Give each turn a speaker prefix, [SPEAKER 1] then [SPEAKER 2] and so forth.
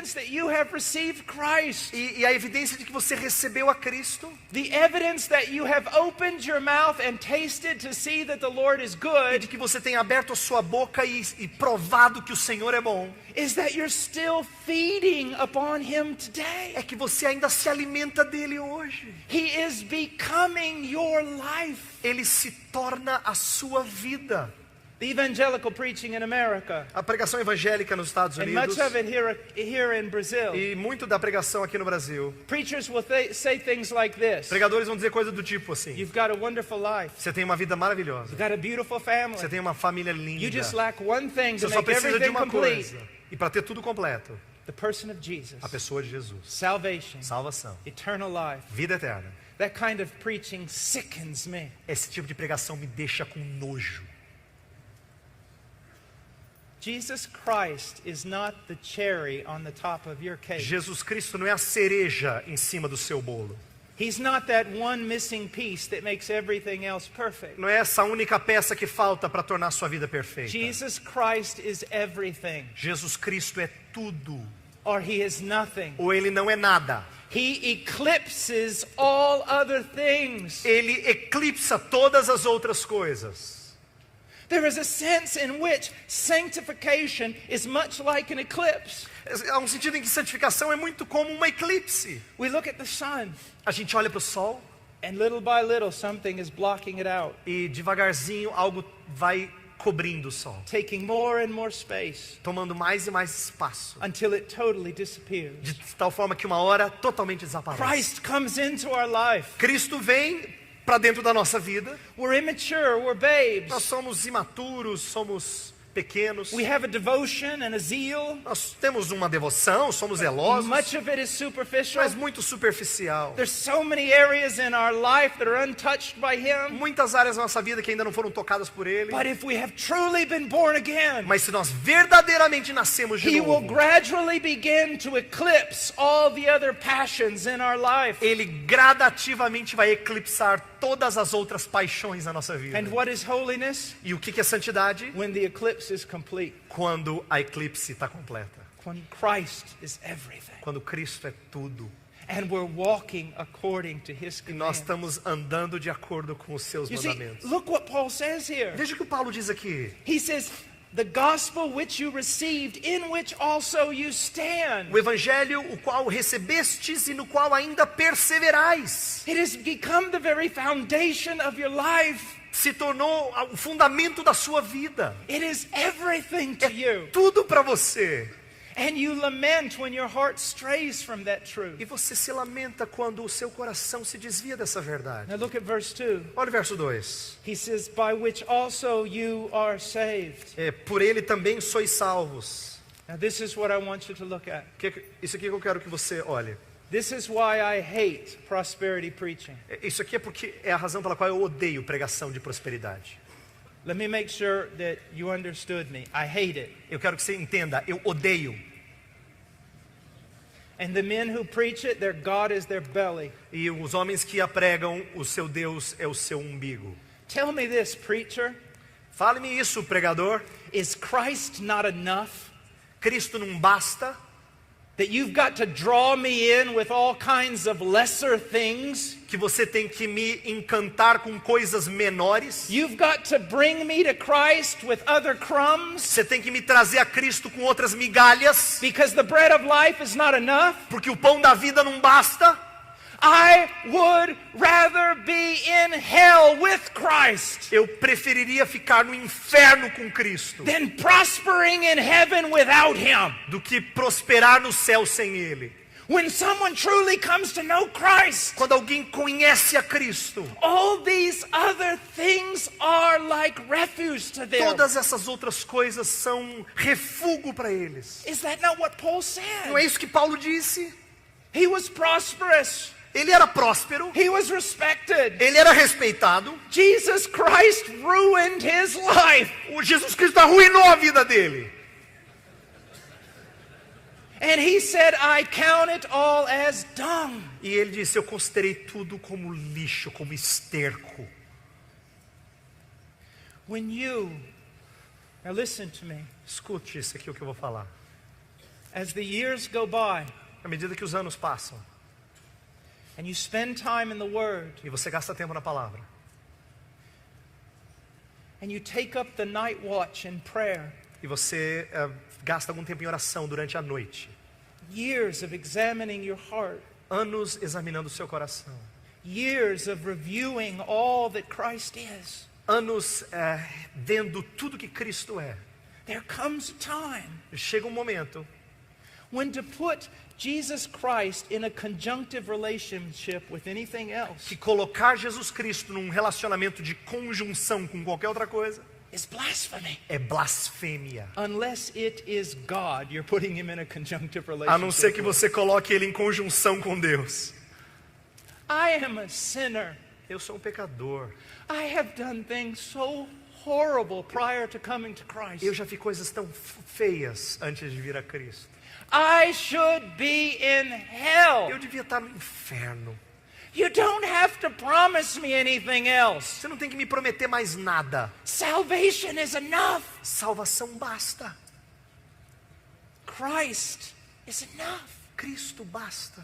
[SPEAKER 1] evidence that you have received Christ.
[SPEAKER 2] E a evidência de que você recebeu a Cristo.
[SPEAKER 1] The evidence that you have opened your mouth and tasted to see that the Lord is
[SPEAKER 2] E
[SPEAKER 1] good.
[SPEAKER 2] de que você tem aberto a sua boca e provado que o Senhor é bom.
[SPEAKER 1] Is that you're still feeding upon Him today.
[SPEAKER 2] É que você ainda se alimenta dele hoje.
[SPEAKER 1] He is becoming your life.
[SPEAKER 2] Ele se torna a sua vida.
[SPEAKER 1] The evangelical preaching in America,
[SPEAKER 2] A pregação evangélica nos Estados
[SPEAKER 1] and much
[SPEAKER 2] Unidos
[SPEAKER 1] of it here in Brazil.
[SPEAKER 2] e muito da pregação aqui no Brasil.
[SPEAKER 1] Preachers will say things like this.
[SPEAKER 2] Pregadores vão dizer coisas do tipo assim:
[SPEAKER 1] You've got a wonderful life.
[SPEAKER 2] você tem uma vida maravilhosa,
[SPEAKER 1] You've got a beautiful family.
[SPEAKER 2] você tem uma família
[SPEAKER 1] You
[SPEAKER 2] linda,
[SPEAKER 1] just lack one thing to
[SPEAKER 2] você só
[SPEAKER 1] make
[SPEAKER 2] precisa de
[SPEAKER 1] everything
[SPEAKER 2] uma
[SPEAKER 1] complete.
[SPEAKER 2] coisa, e para ter tudo completo,
[SPEAKER 1] The person of Jesus.
[SPEAKER 2] a pessoa de Jesus.
[SPEAKER 1] Salvation.
[SPEAKER 2] Salvação,
[SPEAKER 1] Eternal life.
[SPEAKER 2] vida eterna.
[SPEAKER 1] That kind of preaching sickens me.
[SPEAKER 2] Esse tipo de pregação me deixa com nojo.
[SPEAKER 1] Jesus Christ is not the cherry on the top of your cake.
[SPEAKER 2] Jesus Cristo não é a cereja em cima do seu bolo.
[SPEAKER 1] He's not that one missing piece that makes everything else perfect.
[SPEAKER 2] Não é essa única peça que falta para tornar a sua vida perfeita.
[SPEAKER 1] Jesus Christ is everything,
[SPEAKER 2] Jesus Cristo é tudo,
[SPEAKER 1] or He is nothing.
[SPEAKER 2] ou ele não é nada.
[SPEAKER 1] He eclipses all other things.
[SPEAKER 2] Ele eclipsa todas as outras coisas.
[SPEAKER 1] There is a sense in which sanctification is much like an eclipse.
[SPEAKER 2] Há um sentido em que santificação é muito como uma eclipse.
[SPEAKER 1] We look at the sun,
[SPEAKER 2] A gente olha para o sol
[SPEAKER 1] and little by little something is blocking it out,
[SPEAKER 2] e devagarzinho algo vai cobrindo o sol,
[SPEAKER 1] taking more and more space
[SPEAKER 2] tomando mais e mais espaço,
[SPEAKER 1] until it totally disappears.
[SPEAKER 2] de tal forma que uma hora totalmente desaparece.
[SPEAKER 1] Christ comes into our life.
[SPEAKER 2] Cristo vem para dentro da nossa vida.
[SPEAKER 1] We're immature, we're babes.
[SPEAKER 2] Nós somos imaturos, somos pequenos.
[SPEAKER 1] We have a devotion and a zeal.
[SPEAKER 2] Nós temos uma devoção, somos zelosos,
[SPEAKER 1] Much of it is superficial.
[SPEAKER 2] mas muito superficial.
[SPEAKER 1] There's so many areas in our life that are untouched by Him.
[SPEAKER 2] Muitas áreas da nossa vida que ainda não foram tocadas por Ele.
[SPEAKER 1] But if we have truly been born again,
[SPEAKER 2] Mas se nós verdadeiramente nascemos de
[SPEAKER 1] He will
[SPEAKER 2] novo,
[SPEAKER 1] gradually begin to eclipse all the other passions in our life.
[SPEAKER 2] Ele gradativamente vai eclipsar todas as outras paixões da nossa vida.
[SPEAKER 1] And what is holiness?
[SPEAKER 2] E o que é santidade?
[SPEAKER 1] When the eclipse is complete.
[SPEAKER 2] Quando a eclipse está completa.
[SPEAKER 1] When Christ is everything.
[SPEAKER 2] Quando Cristo é tudo.
[SPEAKER 1] And we're walking according to His
[SPEAKER 2] E nós
[SPEAKER 1] command.
[SPEAKER 2] estamos andando de acordo com os seus
[SPEAKER 1] You see,
[SPEAKER 2] mandamentos.
[SPEAKER 1] look what Paul says here.
[SPEAKER 2] Veja o que o Paulo diz aqui.
[SPEAKER 1] He says, the gospel which you received, in which also you stand.
[SPEAKER 2] O evangelho o qual recebestes e no qual ainda perseverais.
[SPEAKER 1] It has become the very foundation of your life.
[SPEAKER 2] Se tornou o fundamento da sua vida.
[SPEAKER 1] It is everything to you.
[SPEAKER 2] Tudo para você.
[SPEAKER 1] And you lament when your heart strays from that truth.
[SPEAKER 2] E você se lamenta quando o seu coração se desvia dessa verdade.
[SPEAKER 1] Now look at verse 2.
[SPEAKER 2] Olha o verso 2.
[SPEAKER 1] He says, by which also you are saved.
[SPEAKER 2] Por ele também sois salvos.
[SPEAKER 1] Now this is what I want you to look at.
[SPEAKER 2] Isso aqui que eu quero que você olhe.
[SPEAKER 1] This is why I hate prosperity preaching.
[SPEAKER 2] Isso aqui é porque é a razão pela qual eu odeio pregação de prosperidade.
[SPEAKER 1] Let me make sure that you understood me. I hate it.
[SPEAKER 2] Eu quero que você entenda, eu odeio.
[SPEAKER 1] And the men who preach it, their God is their belly.
[SPEAKER 2] E os homens que a pregam, o seu Deus é o seu umbigo.
[SPEAKER 1] Tell me this, preacher.
[SPEAKER 2] Fale-me isso, pregador.
[SPEAKER 1] Is Christ not enough?
[SPEAKER 2] Cristo não basta?
[SPEAKER 1] That you've got to draw me in with all kinds of lesser things?
[SPEAKER 2] Que você tem que me encantar com coisas menores?
[SPEAKER 1] You've got to bring me to Christ with other crumbs?
[SPEAKER 2] Você tem que me trazer a Cristo com outras migalhas?
[SPEAKER 1] Because the bread of life is not enough?
[SPEAKER 2] Porque o pão da vida não basta?
[SPEAKER 1] I would rather be in hell with Christ
[SPEAKER 2] Eu preferiria ficar no inferno com Cristo
[SPEAKER 1] than prospering in heaven without Him.
[SPEAKER 2] do que prosperar no céu sem Ele.
[SPEAKER 1] When someone truly comes to know Christ,
[SPEAKER 2] Quando alguém conhece a Cristo,
[SPEAKER 1] all these other things are like refuge to them.
[SPEAKER 2] todas essas outras coisas são refúgio para eles.
[SPEAKER 1] Is that not what Paul
[SPEAKER 2] Não
[SPEAKER 1] said?
[SPEAKER 2] é isso que Paulo disse?
[SPEAKER 1] He was prosperous.
[SPEAKER 2] Ele era próspero,
[SPEAKER 1] He was respected.
[SPEAKER 2] ele era respeitado.
[SPEAKER 1] Jesus Christ ruined his life.
[SPEAKER 2] O Jesus Cristo arruinou a vida dele.
[SPEAKER 1] And he said, I count it all as dung.
[SPEAKER 2] E ele disse, eu considerei tudo como lixo, como esterco.
[SPEAKER 1] When you, now listen to me.
[SPEAKER 2] Escute isso aqui o que eu vou falar.
[SPEAKER 1] As the years go by,
[SPEAKER 2] À medida que os anos passam
[SPEAKER 1] and you spend time in the Word,
[SPEAKER 2] e você gasta tempo na palavra,
[SPEAKER 1] and you take up the night watch in prayer,
[SPEAKER 2] e você gasta algum tempo em oração durante a noite,
[SPEAKER 1] years of examining your heart,
[SPEAKER 2] anos examinando o seu coração,
[SPEAKER 1] years of reviewing all that Christ is,
[SPEAKER 2] anos vendo tudo que Cristo é,
[SPEAKER 1] there comes a time
[SPEAKER 2] chega um momento
[SPEAKER 1] when to put Jesus Christ in a conjunctive relationship with anything else
[SPEAKER 2] que colocar Jesus Cristo num relacionamento de conjunção com qualquer outra coisa
[SPEAKER 1] is blasphemy.
[SPEAKER 2] é blasfêmia.
[SPEAKER 1] Unless it is God, you're putting him in a conjunctive
[SPEAKER 2] A
[SPEAKER 1] relationship.
[SPEAKER 2] não ser que
[SPEAKER 1] with.
[SPEAKER 2] você coloque ele em conjunção com Deus.
[SPEAKER 1] I am a sinner.
[SPEAKER 2] Eu sou um pecador.
[SPEAKER 1] I have done things so horrible prior to coming to Christ.
[SPEAKER 2] Eu já fiz coisas tão feias antes de vir a Cristo.
[SPEAKER 1] I should be in hell.
[SPEAKER 2] Eu devia estar no inferno.
[SPEAKER 1] You don't have to promise me anything else.
[SPEAKER 2] Você não tem que me prometer mais nada.
[SPEAKER 1] Salvation is enough.
[SPEAKER 2] Salvação basta.
[SPEAKER 1] Christ is enough.
[SPEAKER 2] Cristo basta.